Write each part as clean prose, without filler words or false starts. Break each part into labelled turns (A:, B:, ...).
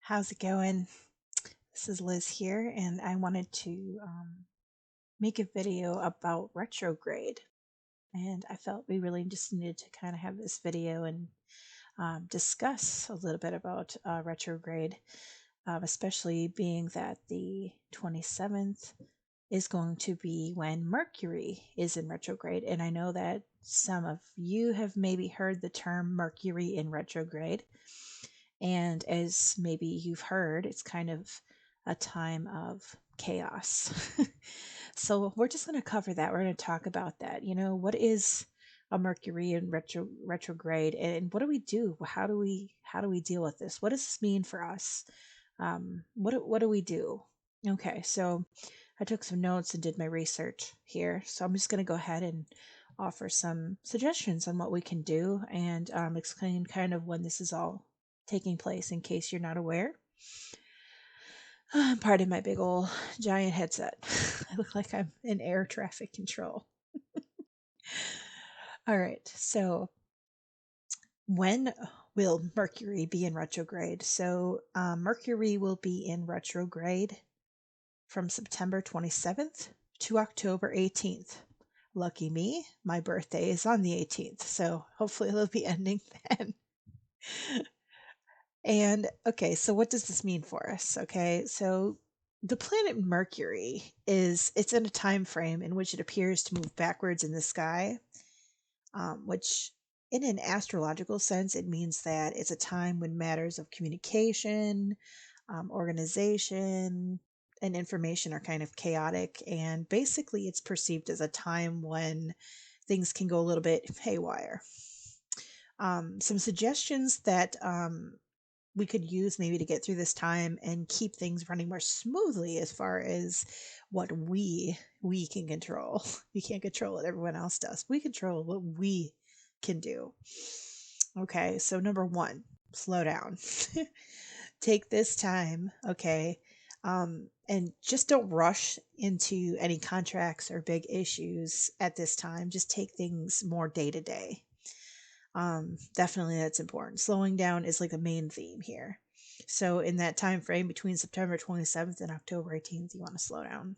A: How's it going? This is Liz here, and I wanted to make a video about retrograde. And I felt we really just needed to kind of have this video and discuss a little bit about retrograde, especially being that the 27th is going to be when Mercury is in retrograde. And I know that some of you have maybe heard the term Mercury in retrograde. And as maybe you've heard, it's kind of a time of chaos. So we're just going to cover that. We're going to talk about that. What is a Mercury in retrograde, and what do we do? How do we deal with this? What does this mean for us? What do we do? Okay, so I took some notes and did my research here. So I'm just going to go ahead and offer some suggestions on what we can do and explain kind of when this is all taking place in case you're not aware. Pardon my big old giant headset. I look like I'm in air traffic control. All right, so when will Mercury be in retrograde? So Mercury will be in retrograde from September 27th to October 18th. Lucky me, my birthday is on the 18th, so hopefully it'll be ending then. And okay, so what does this mean for us? Okay, so the planet Mercury it's in a time frame in which it appears to move backwards in the sky, which in an astrological sense, it means that it's a time when matters of communication, organization, and information are kind of chaotic. And basically, it's perceived as a time when things can go a little bit haywire. Some suggestions that we could use maybe to get through this time and keep things running more smoothly as far as what we can control. We can't control what everyone else does. We control what we can do. Okay, so number one, slow down. Take this time, okay, and just don't rush into any contracts or big issues at this time. Just take things more day to day. Definitely that's important. Slowing down is like the main theme here. So in that time frame between September 27th and October 18th, you want to slow down.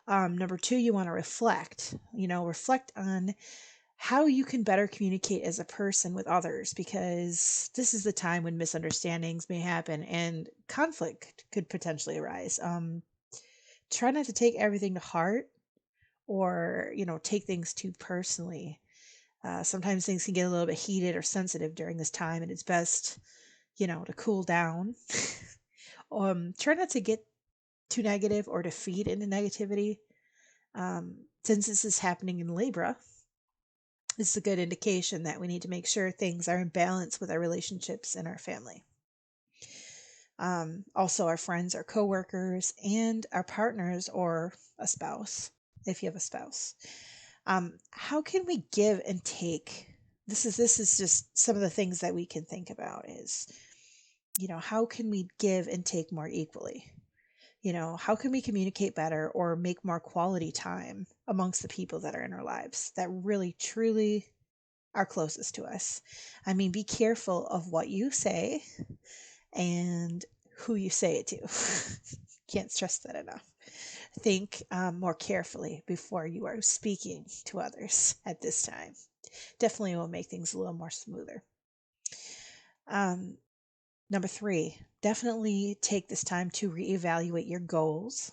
A: Number two, you want to reflect. Reflect on how you can better communicate as a person with others, because this is the time when misunderstandings may happen and conflict could potentially arise. Try not to take everything to heart or take things too personally. Sometimes things can get a little bit heated or sensitive during this time, and it's best, to cool down. Try not to get too negative or to feed into negativity. Since this is happening in Libra, this is a good indication that we need to make sure things are in balance with our relationships and our family. Also, our friends, our coworkers, and our partners or a spouse, if you have a spouse. How can we give and take? This is just some of the things that we can think about is, how can we give and take more equally? How can we communicate better or make more quality time amongst the people that are in our lives that really, truly are closest to us? I mean, be careful of what you say and who you say it to. Can't stress that enough. Think more carefully before you are speaking to others at this time. Definitely will make things a little more smoother. Number three, definitely take this time to reevaluate your goals.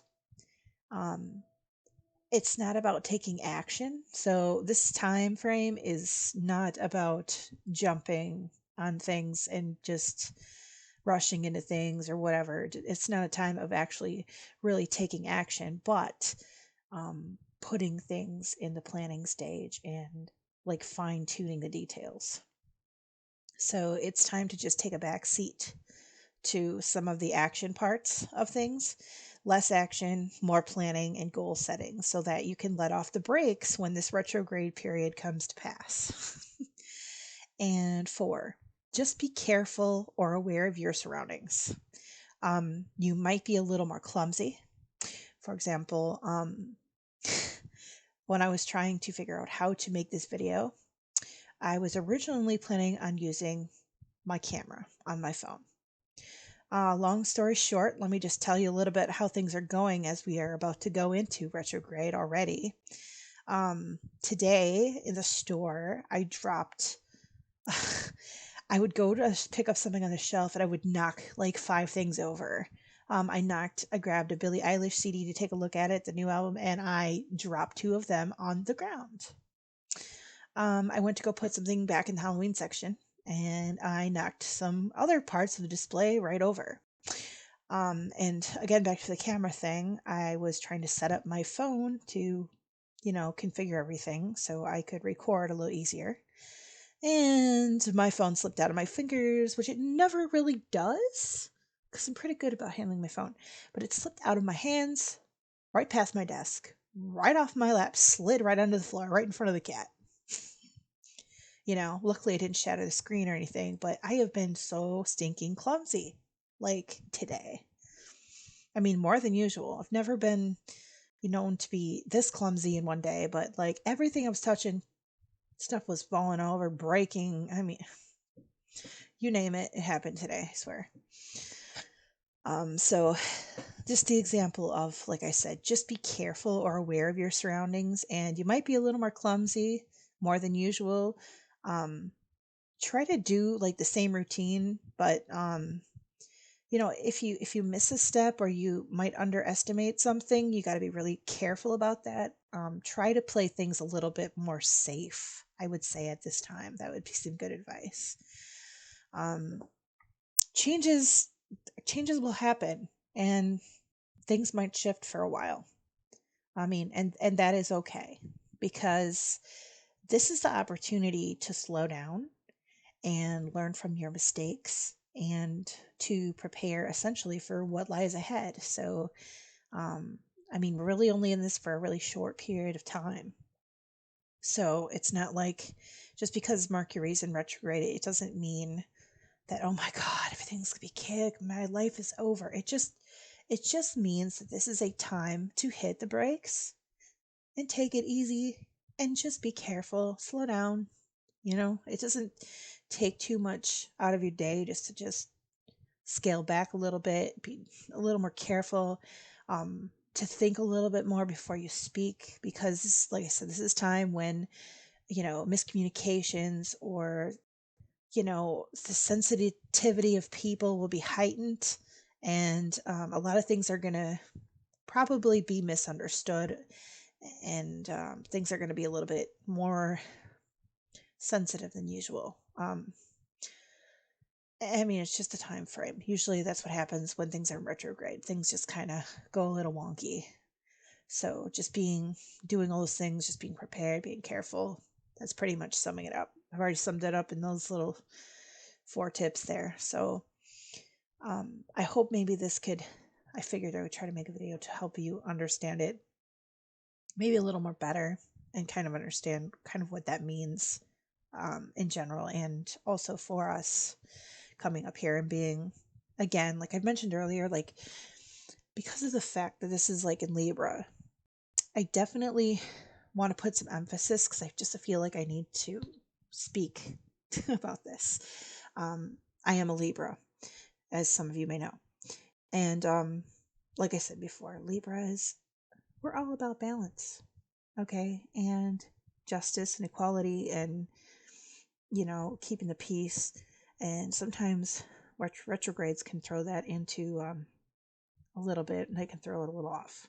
A: It's not about taking action. So this time frame is not about jumping on things and just rushing into things or whatever. It's not a time of actually really taking action, but putting things in the planning stage and like fine tuning the details. So it's time to just take a back seat to some of the action parts of things. Less action, more planning and goal setting so that you can let off the brakes when this retrograde period comes to pass. And four, just be careful or aware of your surroundings. You might be a little more clumsy. For example, when I was trying to figure out how to make this video, I was originally planning on using my camera on my phone. Long story short, let me just tell you a little bit how things are going as we are about to go into retrograde already. Today in the store, I dropped. I would go to pick up something on the shelf and I would knock like 5 things over. I grabbed a Billie Eilish CD to take a look at it, the new album, and I dropped 2 of them on the ground. I went to go put something back in the Halloween section and I knocked some other parts of the display right over. And again, back to the camera thing, I was trying to set up my phone to, configure everything so I could record a little easier. And my phone slipped out of my fingers, which it never really does, because I'm pretty good about handling my phone. But it slipped out of my hands, right past my desk, right off my lap, slid right onto the floor, right in front of the cat. Luckily it didn't shatter the screen or anything, but I have been so stinking clumsy, like today. I mean, more than usual. I've never been known to be this clumsy in one day, but like everything I was touching, stuff was falling over, breaking. I mean, you name it, it happened today, I swear. So just the example of, like I said, just be careful or aware of your surroundings, and you might be a little more clumsy, more than usual. Try to do like the same routine, but if you miss a step or you might underestimate something, you got to be really careful about that. Try to play things a little bit more safe, I would say, at this time. That would be some good advice. Changes will happen and things might shift for a while. I mean, and that is okay, because this is the opportunity to slow down and learn from your mistakes and to prepare essentially for what lies ahead. So, I mean, we're really only in this for a really short period of time. So it's not like just because Mercury's in retrograde, it doesn't mean that, oh my God, everything's gonna be kicked, my life is over. It just means that this is a time to hit the brakes and take it easy and just be careful, slow down. It doesn't take too much out of your day just to scale back a little bit, be a little more careful, to think a little bit more before you speak, because like I said, this is time when, miscommunications or, the sensitivity of people will be heightened, and a lot of things are going to probably be misunderstood, and things are going to be a little bit more sensitive than usual. I mean, it's just a time frame. Usually that's what happens when things are in retrograde. Things just kind of go a little wonky. So just doing all those things, just being prepared, being careful. That's pretty much summing it up. I've already summed it up in those little 4 tips there. So I hope maybe I figured I would try to make a video to help you understand it maybe a little more better and kind of understand kind of what that means in general, and also for us coming up here and being, again, like I mentioned earlier, like because of the fact that this is like in Libra, I definitely want to put some emphasis because I just feel like I need to speak about this. I am a Libra, as some of you may know. And like I said before, we're all about balance, okay? And justice and equality and, keeping the peace. And sometimes retrogrades can throw that into a little bit, and they can throw it a little off.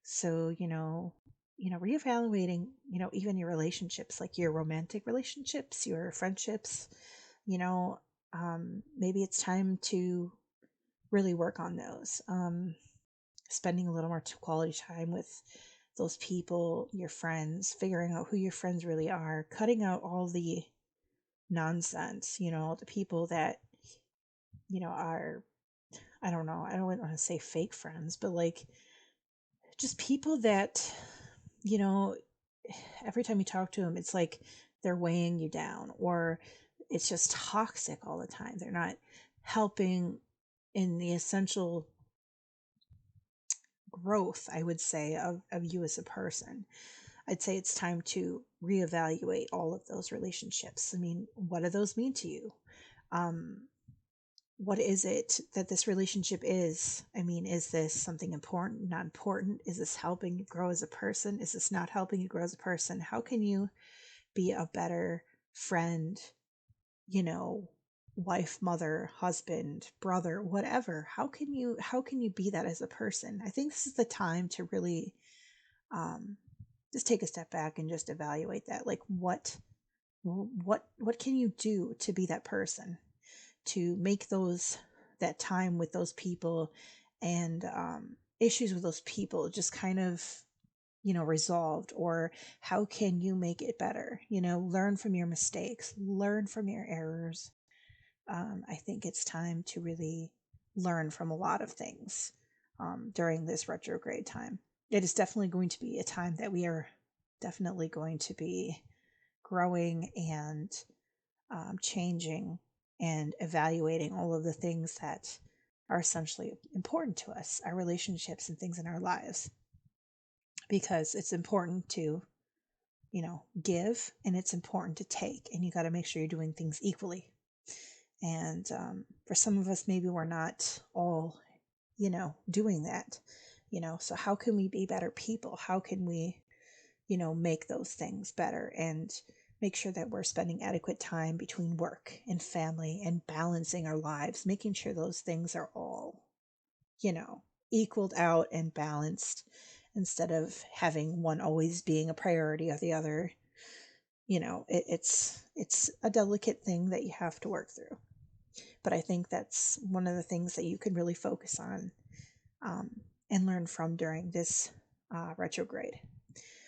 A: So, reevaluating, even your relationships, like your romantic relationships, your friendships, maybe it's time to really work on those. Spending a little more quality time with those people, your friends, figuring out who your friends really are, cutting out all the nonsense, the people that, are, I don't know, I don't want to say fake friends, but like just people that, every time you talk to them, it's like they're weighing you down, or it's just toxic all the time. They're not helping in the essential growth, I would say, of you as a person. I'd say it's time to reevaluate all of those relationships. I mean, what do those mean to you? what is it that this relationship is? I mean, is this something important, not important? Is this helping you grow as a person? Is this not helping you grow as a person? How can you be a better friend, you know, wife, mother, husband, brother, whatever? How can you be that as a person? I think this is the time to really um, just take a step back and just evaluate that. Like, what can you do to be that person, to make that time with those people and issues with those people just kind of resolved? Or how can you make it better? Learn from your mistakes, learn from your errors. I think it's time to really learn from a lot of things during this retrograde time. It is definitely going to be a time that we are definitely going to be growing and changing and evaluating all of the things that are essentially important to us, our relationships and things in our lives. Because it's important to, give, and it's important to take, and you got to make sure you're doing things equally. And for some of us, maybe we're not all, doing that, so how can we be better people? How can we, make those things better and make sure that we're spending adequate time between work and family and balancing our lives, making sure those things are all, equaled out and balanced, instead of having one always being a priority or the other. It's a delicate thing that you have to work through. But I think that's one of the things that you can really focus on and learn from during this retrograde.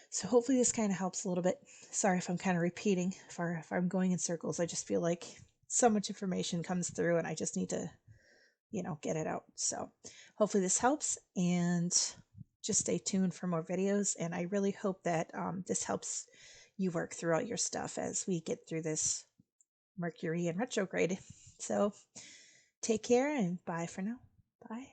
A: So hopefully this kind of helps a little bit. Sorry if I'm kind of repeating, if I'm going in circles. I just feel like so much information comes through and I just need to, get it out. So hopefully this helps, and just stay tuned for more videos. And I really hope that this helps you work throughout your stuff as we get through this Mercury in retrograde. So take care and bye for now. Bye.